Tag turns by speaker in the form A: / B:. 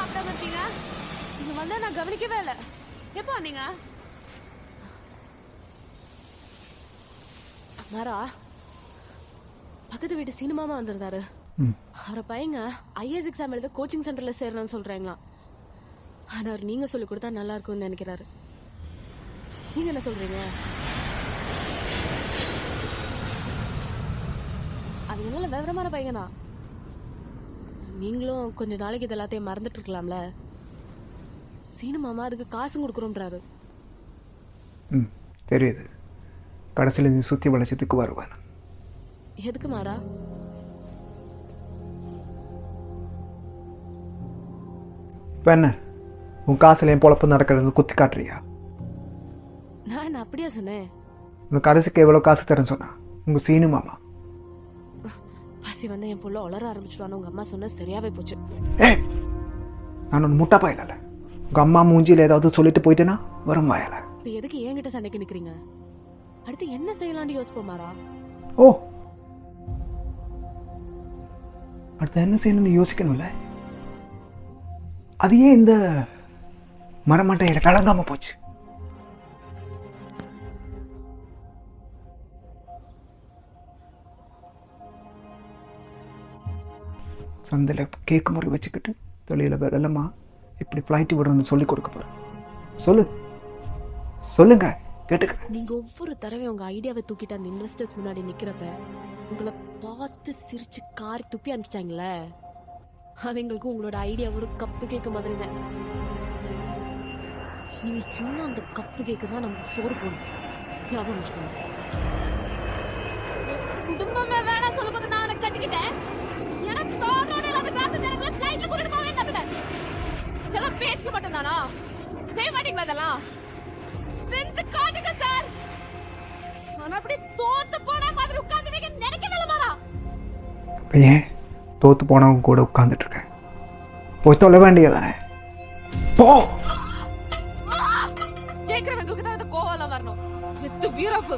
A: சாப்பிடாம இருக்கீங்க? நீங்க வந்தா நான் கவனிக்கவே இல்லை. எப்போ வந்தீங்க? மாறா பக்கத்து வீட்டு சினிமாமா வந்திருந்தாரு. அவரை பையங்க ஐஏஎஸ் எக்ஸாம் எழுத கோச்சிங் சென்டர்ல சேரணும்னு சொல்றாங்களாம். ஆனா அவர் நீங்க சொல்லி கொடுத்தா நல்லா இருக்கும்னு நினைக்கிறாரு. நீங்க என்ன சொல்றீங்க? அது நல்ல விவரமான பையன் தான். நீங்களும் கொஞ்ச நாளைக்கு இது எல்லாத்தையும் மறந்துட்டு இருக்கலாம்ல. சீனு மாமா அதுக்கு காசு கொடுக்குறோம்ன்றாரு.
B: தெரியுது. கடைசியில் நீ சுற்றி வளைச்சதுக்கு வருவேன்.
A: எதுக்கு மாறா?
B: இப்போ என்ன உன் காசில் என் பொழப்பு நடக்கிறது குத்தி காட்டுறியா?
A: நான் என்ன அப்படியா சொன்னேன்?
B: உனக்கு கடைசிக்கு எவ்வளோ காசு தரேன்னு சொன்னா உங்கள் சீனு மாமா.
A: பசி வந்து என் பொண்ணு வளர ஆரம்பிச்சுடுவான்னு உங்க அம்மா சொன்ன சரியாவே போச்சு.
B: ஏய், நான் ஒன்று முட்டா பாயில. உங்கள் அம்மா மூஞ்சியில் ஏதாவது சொல்லிட்டு போயிட்டேன்னா வரும் வாயால.
A: இப்போ எதுக்கு என்கிட்ட சண்டைக்கு நிற்கிறீங்க? அடுத்து என்ன செய்யலான்னு யோசிப்போம் மாறா.
B: ஓ, அடுத்து என்ன செய்யணும்னு யோசிக்கணும்ல. அது ஏன் இந்த மரமட்டையில கலங்காம போச்சு? சந்தையில் கேக்கு முறை வச்சுக்கிட்டு தொழில வெள்ளமா இப்படி ஃப்ளைட்டு விடணும்னு சொல்லி கொடுக்க போறேன். சொல்லுங்க கேட்டுக்க.
A: நீங்க ஒவ்வொரு தடவை உங்க ஐடியாவை தூக்கிட்டு அந்த இன்வெஸ்டர்ஸ் முன்னாடி நிக்கிறப்ப உங்களை பார்த்து சிரிச்சு காரி துப்பி அனுப்பிச்சாங்களே, அவங்களுக்கு உங்களோட ஐடியா ஒரு கப்பு கேக்கு மாதிரி தான். நீங்க சொன்ன அந்த கப்பு கேக்கு தான் நமக்கு சோறு போடுது. ஞாபகம் வச்சுக்கோங்க. குடும்பமே வேணாம் சொல்லும்போது நான் அவனை கட்டிக்கிட்டேன். எனக்கு தோறோட இல்லாத கிராம ஜனங்களை ஃப்ளைட்ல கூட்டிட்டு போவே நம்புறேன். இதெல்லாம் பேச்சுக்கு மட்டும்தானா? செய்ய மாட்டீங்களா இதெல்லாம்? செஞ்சு காட்டுங்க சார். நான் அப்படி தோத்து போன மாதிரி உட்கார்ந்து நினைக்கவே மாறா.
B: இப்போ ஏன் தோத்து போனவங்க கூட உட்கார்ந்துட்டு இருக்கேன்? போய் தொலை வேண்டியதானே. போ.
A: ஜெயிக்கிறவங்களுக்கு தான் இந்த கோவம் வரணும். வீரப்பு